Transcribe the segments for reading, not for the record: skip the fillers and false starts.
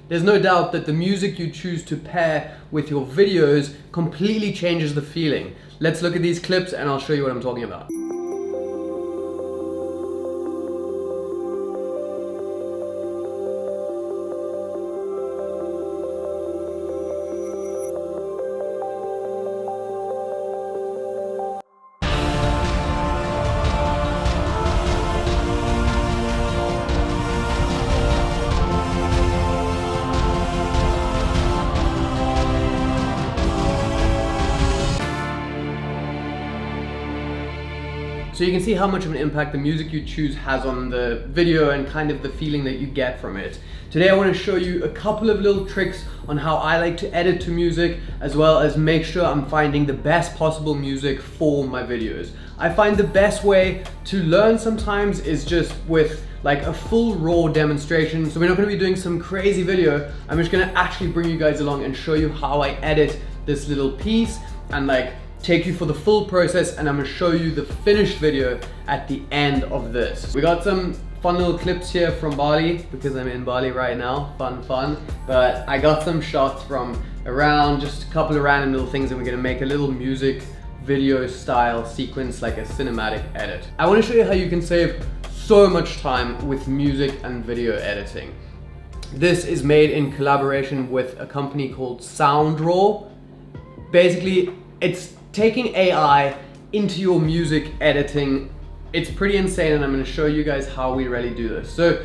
there's no doubt that the music you choose to pair with your videos completely changes the feeling. Let's look at these clips and I'll show you what I'm talking about. So you can see how much of an impact the music you choose has on the video and kind of the feeling that you get from it. Today I want to show you a couple of little tricks on how I like to edit to music, as well as make sure I'm finding the best possible music for my videos. I find the best way to learn sometimes is just with like a full raw demonstration. So we're not going to be doing some crazy video. I'm just going to actually bring you guys along and show you how I edit this little piece and like take you for the full process, and I'm gonna show you the finished video at the end of this. We got some fun little clips here from Bali because I'm in Bali right now, fun. But I got some shots from around, just a couple of random little things, and we're gonna make a little music video style sequence, like a cinematic edit. I wanna show you how you can save so much time with music and video editing. This is made in collaboration with a company called SoundRaw. Basically, it's taking AI into your music editing. It's pretty insane, and I'm going to show you guys how we really do this. So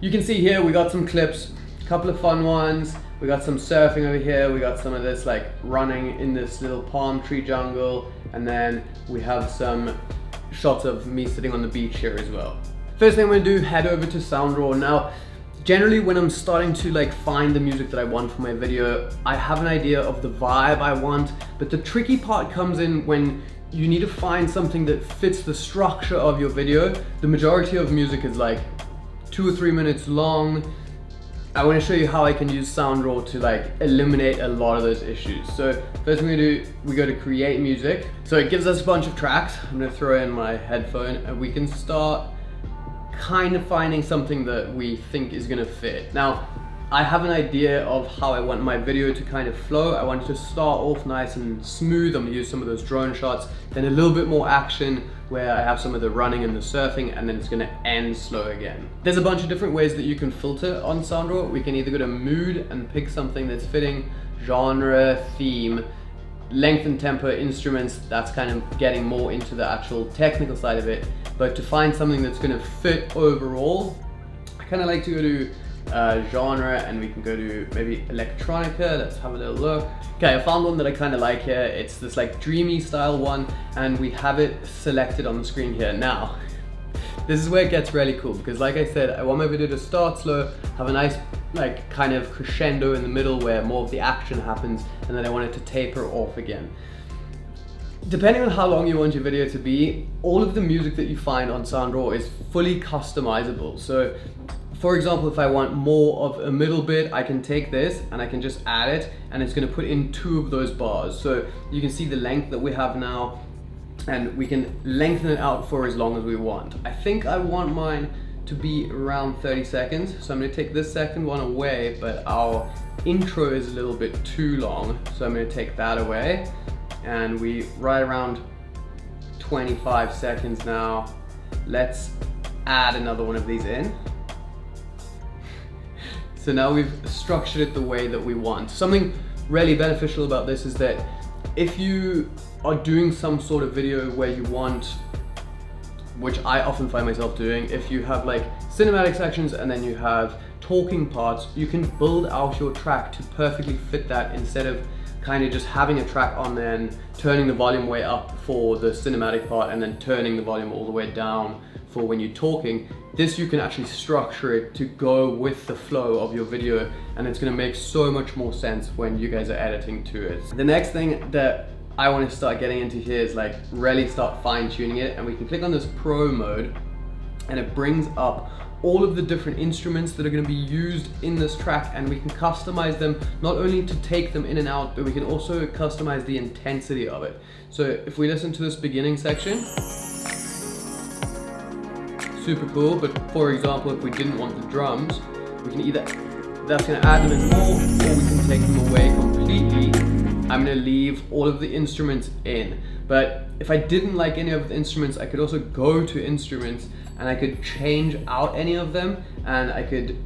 you can see here we got some clips, a couple of fun ones. We got some surfing over here. We got some of this like running in this little palm tree jungle, and then we have some shots of me sitting on the beach here as well. First thing I'm going to do, head over to SoundRaw. Now, generally when I'm starting to like find the music that I want for my video, I have an idea of the vibe I want, but the tricky part comes in when you need to find something that fits the structure of your video. The majority of music is like 2 or 3 minutes long. I want to show you how I can use SoundRaw to like eliminate a lot of those issues. So first thing we do, we go to create music. So it gives us a bunch of tracks. I'm going to throw in my headphone and we can start kind of finding something that we think is gonna fit. Now, I have an idea of how I want my video to kind of flow. I want it to start off nice and smooth. I'm gonna use some of those drone shots, then a little bit more action where I have some of the running and the surfing, and then it's gonna end slow again. There's a bunch of different ways that you can filter on SoundRaw. We can either go to mood and pick something that's fitting, genre, theme, length and tempo, instruments. That's kind of getting more into the actual technical side of it. But to find something that's going to fit overall, I kind of like to go to genre, and we can go to maybe electronica. Let's have a little look. Okay, I found one that I kind of like here. It's this like dreamy style one, and we have it selected on the screen here. Now, this is where it gets really cool because like I said, I want my video to start slow, have a nice like kind of crescendo in the middle where more of the action happens, and then I want it to taper off again. Depending on how long you want your video to be, all of the music that you find on SoundRaw is fully customizable. So for example, if I want more of a middle bit, I can take this and I can just add it, and it's going to put in 2 of those bars. So you can see the length that we have now, and we can lengthen it out for as long as we want. I think I want mine to be around 30 seconds. So I'm going to take this second one away, but our intro is a little bit too long. So I'm going to take that away, and we right around 25 seconds now. Let's add another one of these in. So now we've structured it the way that we want. Something really beneficial about this is that if you are doing some sort of video where you want, which I often find myself doing, if you have like cinematic sections and then you have talking parts, you can build out your track to perfectly fit that, instead of kind of just having a track on there and turning the volume way up for the cinematic part and then turning the volume all the way down for when you're talking. This you can actually structure it to go with the flow of your video, and it's going to make so much more sense when you guys are editing to it. The next thing that I want to start getting into here is like really start fine-tuning it, and we can click on this pro mode and it brings up all of the different instruments that are going to be used in this track, and we can customize them not only to take them in and out, but we can also customize the intensity of it. So if we listen to this beginning section, super cool, but for example, if we didn't want the drums, we can either that's gonna add them in more, or we can take them away completely. I'm gonna leave all of the instruments in. But if I didn't like any of the instruments, I could also go to instruments and I could change out any of them, and I could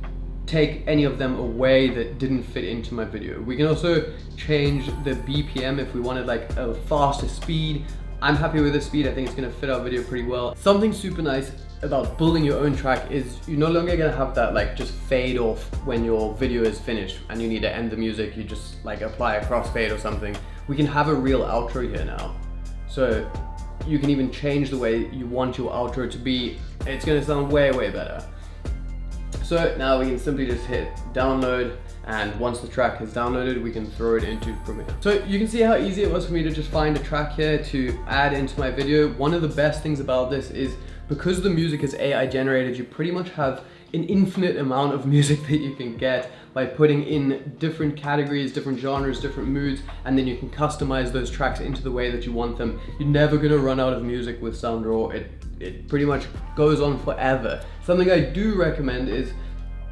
take any of them away that didn't fit into my video. We can also change the BPM if we wanted like a faster speed. I'm happy with the speed. I think it's gonna fit our video pretty well. Something super nice about building your own track is you're no longer gonna have that like just fade off when your video is finished and you need to end the music. You just like apply a crossfade or something. We can have a real outro here now. So you can even change the way you want your outro to be. It's gonna sound way, way better. So now we can simply just hit download, and once the track is downloaded, we can throw it into Premiere. So you can see how easy it was for me to just find a track here to add into my video. One of the best things about this is because the music is AI generated, you pretty much have an infinite amount of music that you can get by putting in different categories, different genres, different moods, and then you can customize those tracks into the way that you want them. You're never gonna run out of music with SoundRaw. It pretty much goes on forever. Something I do recommend is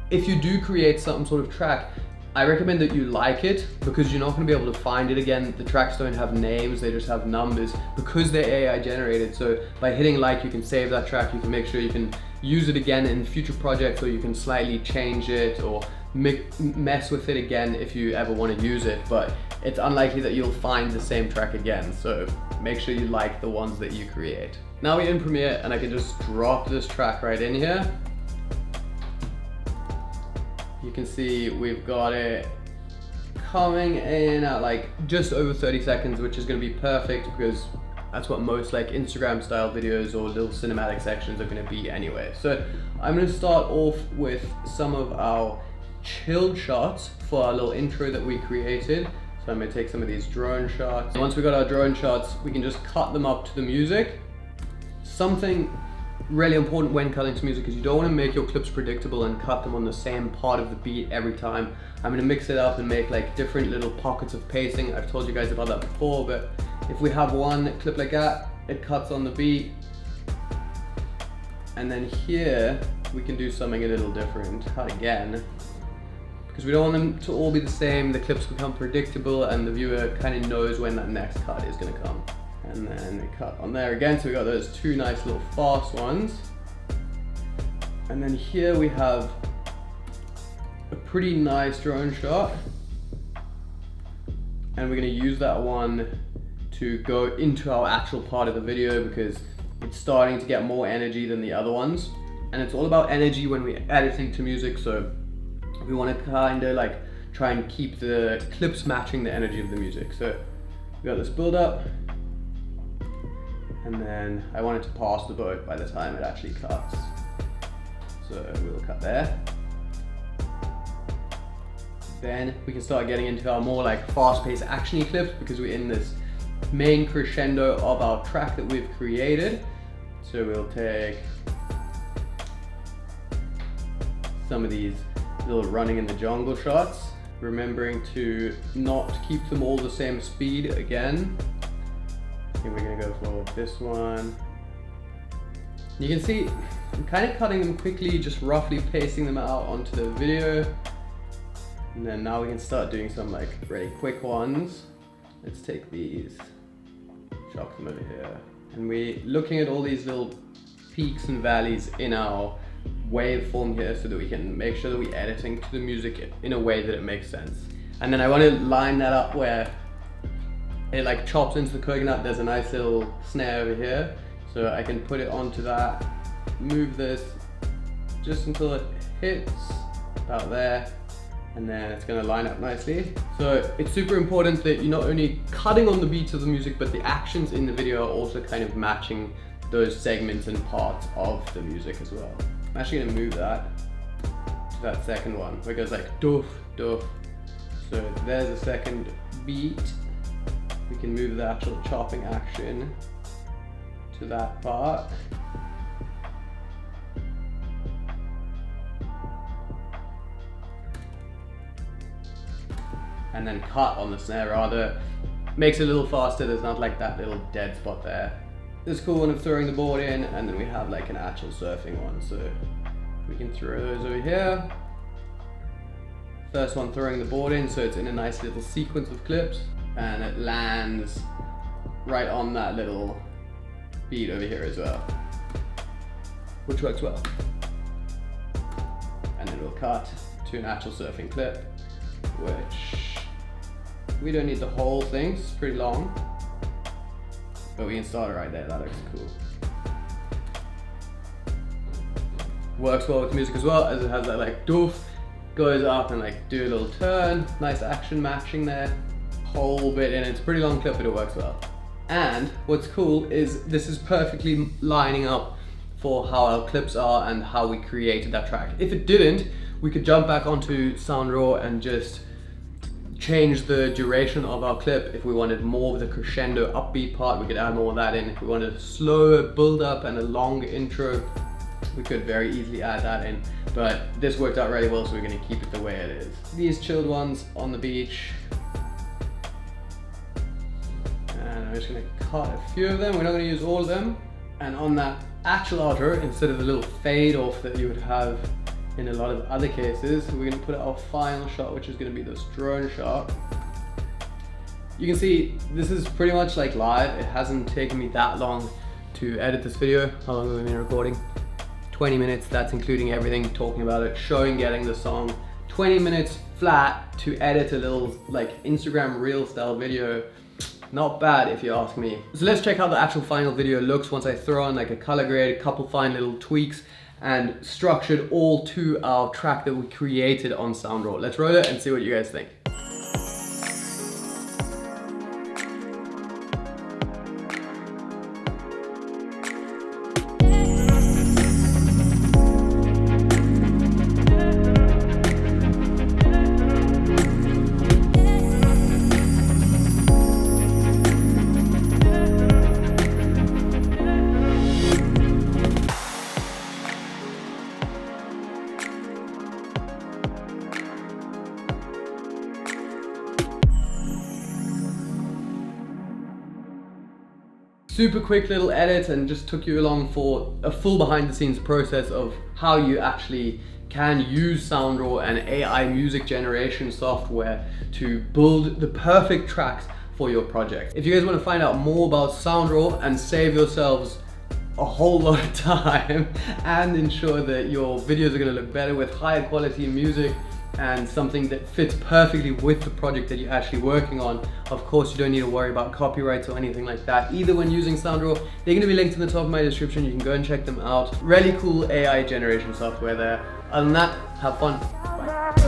if you do create some sort of track, I recommend that you like it, because you're not gonna be able to find it again. The tracks don't have names, they just have numbers because they're AI generated. So by hitting like, you can save that track, you can make sure you can use it again in future projects, or you can slightly change it or mess with it again if you ever want to use it, but it's unlikely that you'll find the same track again. So make sure you like the ones that you create. Now we're in Premiere and I can just drop this track right in here. You can see we've got it coming in at like just over 30 seconds, which is going to be perfect because that's what most like Instagram style videos or little cinematic sections are going to be anyway. So I'm going to start off with some of our chilled shots for our little intro that we created. So I'm going to take some of these drone shots. Once we got our drone shots, we can just cut them up to the music. Something really important when cutting to music is you don't want to make your clips predictable and cut them on the same part of the beat every time. I'm going to mix it up and make like different little pockets of pacing. I've told you guys about that before, but if we have one clip like that, it cuts on the beat. And then here we can do something a little different. Cut again. Because we don't want them to all be the same. The clips become predictable and the viewer kind of knows when that next cut is going to come. And then we cut on there again, so we got those two nice little fast ones. And then here we have a pretty nice drone shot. And we're gonna use that one to go into our actual part of the video because it's starting to get more energy than the other ones. And it's all about energy when we're editing to music, so we wanna kinda like try and keep the clips matching the energy of the music. So we got this build up. And then I want it to pass the boat by the time it actually cuts. So we'll cut there. Then we can start getting into our more like fast-paced actiony clips because we're in this main crescendo of our track that we've created. So we'll take some of these little running in the jungle shots, remembering to not keep them all the same speed again. I think we're gonna go for this one. You can see I'm kind of cutting them quickly, just roughly pacing them out onto the video. And then now we can start doing some like really quick ones. Let's take these, chop them over here. And we're looking at all these little peaks and valleys in our waveform here so that we can make sure that we're editing to the music in a way that it makes sense. And then I want to line that up where it like chops into the coconut. There's a nice little snare over here, so I can put it onto that, move this just until it hits about there, and then it's gonna line up nicely. So it's super important that you're not only cutting on the beats of the music, but the actions in the video are also kind of matching those segments and parts of the music as well. I'm actually gonna move that to that second one where it goes like doof, doof. So there's a second beat. We can move the actual chopping action to that part. And then cut on the snare rather. Makes it a little faster, there's not like that little dead spot there. This cool one of throwing the board in, and then we have like an actual surfing one. So we can throw those over here. First one throwing the board in, so it's in a nice little sequence of clips, and it lands right on that little beat over here as well, which works well. And then we'll cut to an actual surfing clip, which we don't need the whole thing, it's pretty long, but we can start it right there. That looks cool. Works well with music as well, as it has that like doof, goes up and like do a little turn, nice action matching there, whole bit in. It's a pretty long clip, but it works well. And what's cool is this is perfectly lining up for how our clips are and how we created that track. If it didn't, we could jump back onto Sound Raw and just change the duration of our clip. If we wanted more of the crescendo upbeat part, we could add more of that in. If we wanted a slower build up and a long intro, we could very easily add that in. But this worked out really well, so we're gonna keep it the way it is. These chilled ones on the beach. And I'm just gonna cut a few of them. We're not gonna use all of them. And on that actual outro, instead of the little fade off that you would have in a lot of other cases, we're gonna put our final shot, which is gonna be this drone shot. You can see this is pretty much like live. It hasn't taken me that long to edit this video. How long have we been recording? 20 minutes, that's including everything, talking about it, showing, getting the song. 20 minutes flat to edit a little like Instagram reel style video. Not bad if you ask me. So let's check how the actual final video looks once I throw on like a color grade, a couple fine little tweaks, and structured all to our track that we created on Sound Raw. Let's roll it and see what you guys think. Super quick little edit, and just took you along for a full behind the scenes process of how you actually can use Sound Raw and AI music generation software to build the perfect tracks for your project. If you guys want to find out more about Sound Raw and save yourselves a whole lot of time and ensure that your videos are going to look better with higher quality music and something that fits perfectly with the project that you're actually working on, of course you don't need to worry about copyrights or anything like that either when using Sound Raw. They're going to be linked in the top of my description. You can go and check them out. Really cool AI generation software there. Other than that, have fun. Bye.